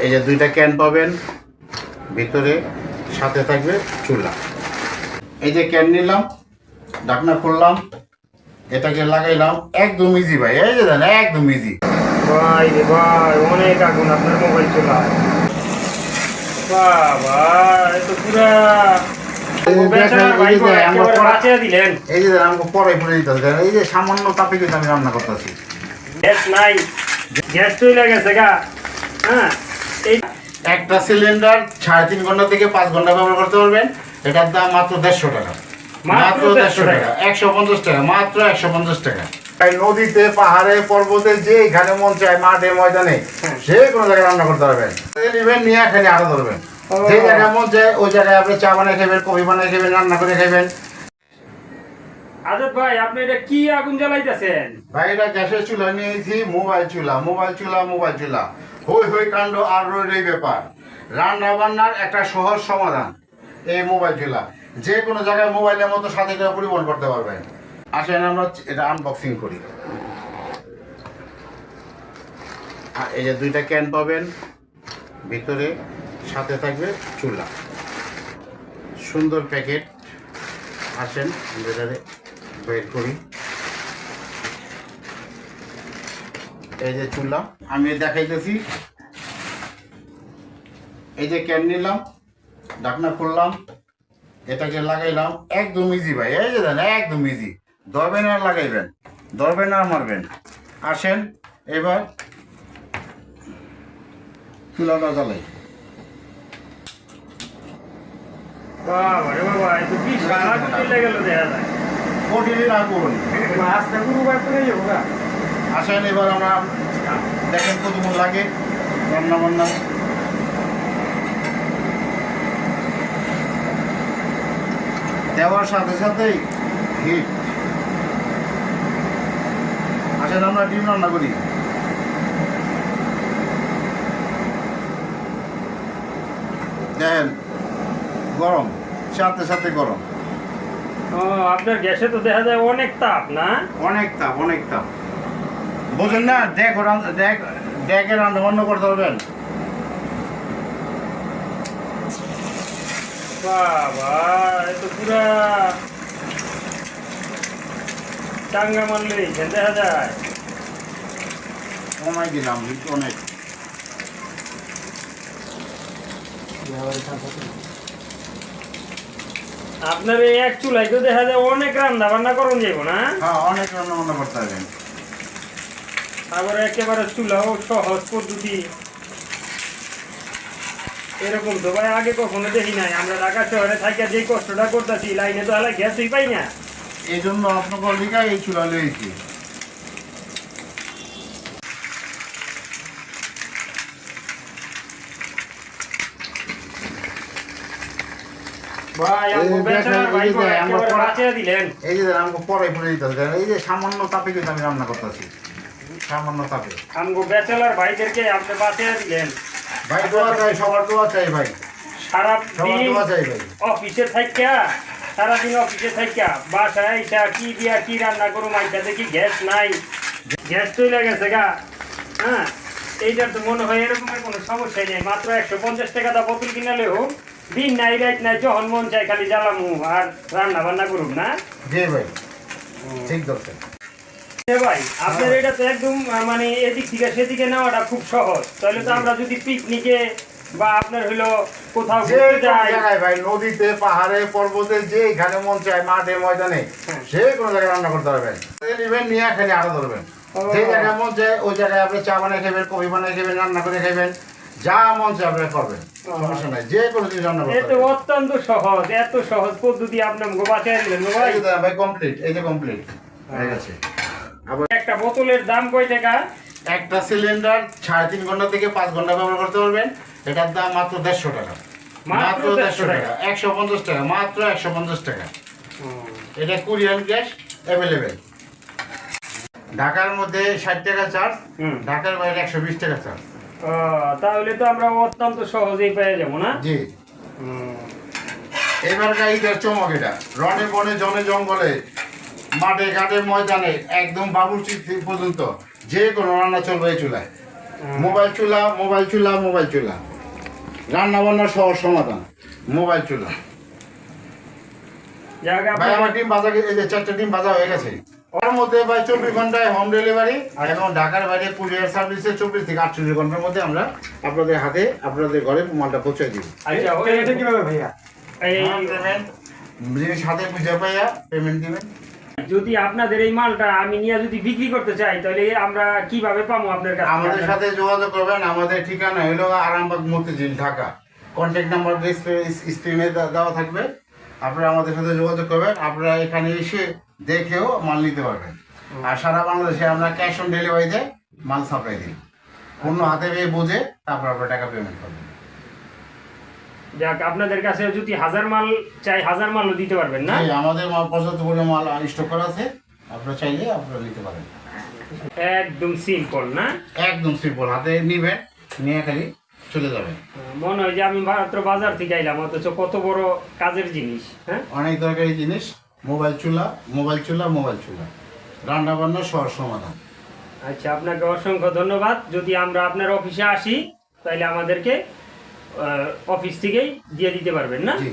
এই যে দুইটা ক্যান পাবেন ভিতরে, সাথে থাকবে চুলা। এই যে ক্যান নিলাম, ঢাকনা খুললাম, এটাকে লাগাইলাম, একদম ইজি ভাই। এই যে দেন, একদম ইজি ভাই রে ভাই, অনেক আগুন আপনার মোবাইল চুলায়। বাবা, এ তো পুরা দিলেন। এই যে আমাকে পরে পরে দিতে হবে। এই যে সামান্য তাপে কিন্তু আমি রান্না করতেছি। গ্যাস নাই, গ্যাস চলে গেছে গা। হ্যাঁ, এই একটা সিলিন্ডার 3.5 ঘন্টা থেকে 5 ঘন্টা ব্যবহার করতে পারবেন। এটার দাম মাত্র 150 টাকা। মাত্র 150 টাকা, 150 টাকা, মাত্র 150 টাকা। নদীতে, পাহাড়ে, পর্বতে, যেখানে মন চায়, মাঠে, ময়দানে, যে কোনো জায়গায় রান্না করতে পারবেন। নিবেন, নিয়ে এখানে আটা ধরবেন। যে জায়গায় মন চায় ওই জায়গায় আপনি চা বানিয়ে খাবেন, কফি বানিয়ে খাবেন, রান্না করে খাবেন। আজাদ ভাই, আপনি এটা কি আগুন জ্বালাইতেছেন? ভাই এটা গ্যাসের চুলা নিয়েছি, মোবাইল চুলা, মোবাইল চুলা, মোবাইল চুলা। হই হই কাণ্ড আর রই রই ব্যাপার। রান্না বান্নার একটা সহজ সমাধান এই মোবাইল চুলা। যে কোনো জায়গায় মোবাইলের মতো সাথে করে পরিবহন করতে পারবেন। আসেন আমরা এটা আনবক্সিং করি। আর এই যে দুইটা ক্যান পাবেন ভিতরে, সাথে থাকবে চুলা। সুন্দর প্যাকেট। আসেন যেটারে বের করি। এই যে চুলা আমি দেখাইতেছি। এই যে ক্যান নিলাম, ঢাকনা খুললাম, এটাকে লাগাইলাম, একদম ইজি ভাই। এই যে দেন, একদম ইজি। ধরবেন আর লাগাইবেন, ধরবেন আর মারবেন। আসেন এবার চুলাটা জ্বালাই। বাবা রে বাবা, এই তো বিশাল আগুন চলে গেল দেখা যায়। কঠিন আগুন। আস্তে গুরু বার করে যাবো গা। আসেন এবার আমরা দেখেন কতক্ষণ লাগে রান্না বান্না। দেওয়ার সাথে সাথেই হিট। আসেন আমরা ডিম রান্না করি। দেখেন গরম, সাথে সাথে গরম। ও, আপনার গ্যাসে তো দেখা যায় অনেক তাপ না? অনেক তাপ, অনেক তাপ। বোঝেন না? ডেকে রান্না বান্না করতে পারবেন। বাবা, এ তো পুরা টাঙ্গা মারলে দেখা যায়। কমাই দিলাম হিট অনেক। আপনার এই এক চুলাই তো দেখা যায় অনেক রান্না বান্না করুন যাইব না? হ্যাঁ, অনেক রান্না বান্না করতে পারবেন। আবার একেবারে চুলাও সহজ পদ্ধতি। এরকম তো ভাই আগে কখনো দেখি নাই। আমরা ঢাকা শহরে থাকি যে কষ্টটা করতেছি, লাইনে তো হালাই গ্যাসই পাই না। এই জন্য আপনাকে লিখা এই চুলা লইছি। ভাই আমগো বেচারার ভাই বলে একেবারে বাঁচিয়ে দিলেন। এই যে আমাকে পরে পরে দিতে হবে। এই যে সামান্য তাপে কিন্তু আমি রান্না করতেছি, সামান্য তাপে। আমগো ব্যাচেলার ভাইদেরকে আপনি বাঁচিয়ে দিলেন। ভাই দোয়া চাই, সবার দোয়া চাই ভাই, সবার সারাদিন দোয়া চাই ভাই। অফিসে থাকিয়া, সারাদিন অফিসে থাকিয়া বাসায় আইসা কি দিয়া কি রান্না করুম, আইসা দেখি গ্যাস নাই, গ্যাস চলে গেছে গা। হ্যাঁ, এইটার তো মনে হয় এরকমের কোনো সমস্যাই নেই। মাত্র 150 টাকা দা বোতল কিনালে হোক, দিন নাই রাত নাই, যখন মন চাই খালি জ্বালামু আর রান্না বান্না করুম না। জি ভাই, ঠিক দরকার। ভাই আপনার এটা তো একদম মানে এদিক থেকে সেদিকে নেওয়াটা খুব সহজ। তাহলে তো আমরা যদি পিকনিকে বা আপনার হলো কোথাও ঘুরতে যাই, ভাই নদীতে, পাহাড়ে, পর্বতে, যেখানে মন চায়, মাঠে, ময়দানে, যে কোনো জায়গায় রান্না করতে পারবেন। নিবেন, নিয়ে এখানে আটা ধরবেন। যে জায়গায় মন চায় ওই জায়গায় আপনি চা বানিয়ে খাবেন, কফি বানিয়ে খাবেন, রান্না করে খাবেন, যা মন চায় আপনি করবেন, সমস্যা নাই। যে কোনো জিনিস রান্না করতে এটা অত্যন্ত সহজ। এত সহজ পদ্ধতি আপনি বাঁচিয়ে দিলেন ভাই। ভাই কমপ্লিট, এই যে কমপ্লিট হয়ে গেছে। একটা বোতলের দাম কয় টাকা? একটা সিলিন্ডার 3.5 ঘন্টা থেকে 5 ঘন্টা ব্যবহার করতে পারবেন। এটার দাম মাত্র 150 টাকা। মাত্র 150 টাকা, 150 টাকা, মাত্র 150 টাকা। এটা কোরিয়ান গ্যাস অ্যাভেলেবেল। ঢাকার মধ্যে 60 টাকা চার্জ, ঢাকার বাইরে 120 টাকা চার্জ। তাহলে তো আমরা অত্যন্ত সহজেই পেয়ে যাবো না? জি। এবারকার ঈদের চমক এটা। রনে বনে, জনে জঙ্গলে, মাঠে ঘাটে, ময়দানে, একদম বাবুর্চি পর্যন্ত যে কোনো রান্না চলবে এই চুলায়। মোবাইল চুলা মোবাইল চুলা মোবাইল চুলা, রান্না বান্না সহজ সমাধান, মোবাইল চুলা। যাক ভাই আমার ডিম ভাজা, এই যে 4টা ডিম ভাজা হয়ে গেছে। ওর মধ্যে ভাই 24 ঘন্টায় হোম ডেলিভারি, এবং ঢাকার বাইরে কুরিয়ার সার্ভিসে 24 থেকে 48 ঘন্টার মধ্যে আমরা আপনাদের হাতে আপনাদের ঘরে মালটা পৌঁছে দিই। আচ্ছা এটা কিভাবে ভাইয়া? এই পেমেন্ট জিনিস হাতে বুঝে পাইয়া পেমেন্ট দিবেন। যদি আপনাদের এই মালটা আমি নিয়ে যদি বিক্রি করতে চাই তাহলে আমরা কিভাবে পাবো আপনার কাছে? আমাদের সাথে যোগাযোগ করবেন। আমাদের ঠিকানা হলো আরামবাগ মতিঝিল, ঢাকা। কন্ট্যাক্ট নাম্বার স্ক্রিনে দেওয়া থাকবে, আপনারা আমাদের সাথে যোগাযোগ করবেন। আপনারা এখানে এসে দেখেও মাল নিতে পারবেন। আর সারা বাংলাদেশে আমরা ক্যাশ অন ডেলিভারিতে মাল সাপ্লাই দিই। অন্য হাতে পেয়ে বুঝে তারপর আপনারা টাকা পেমেন্ট করবেন। যাক আপনাদের কাছে যদি 1000 মাল চাই 1000 মালও দিতে পারবেন না? জি, আমাদের মাল পর্যাপ্ত পরিমাণ মাল স্টক করা আছে, আপনারা চাইলে আপনারা নিতে পারেন। একদম সিম্পল না? একদম সিম্পল, হাতে নিবেন, নিয়ে খালি চলে যাবেন। মনে হয় যে আমি মাত্র বাজার থেকে আইলাম, অথচ কত বড় কাজের জিনিস। হ্যাঁ, অনেক দরকারি জিনিস, মোবাইল চুলা মোবাইল চুলা মোবাইল চুলা, রান্না বান্না সহজ সমাধান। আচ্ছা আপনাকে অসংখ্য ধন্যবাদ। যদি আমরা আপনার অফিসে আসি তাহলে আমাদেরকে অফিস থেকেই দিয়ে দিতে পারবেন না? জি।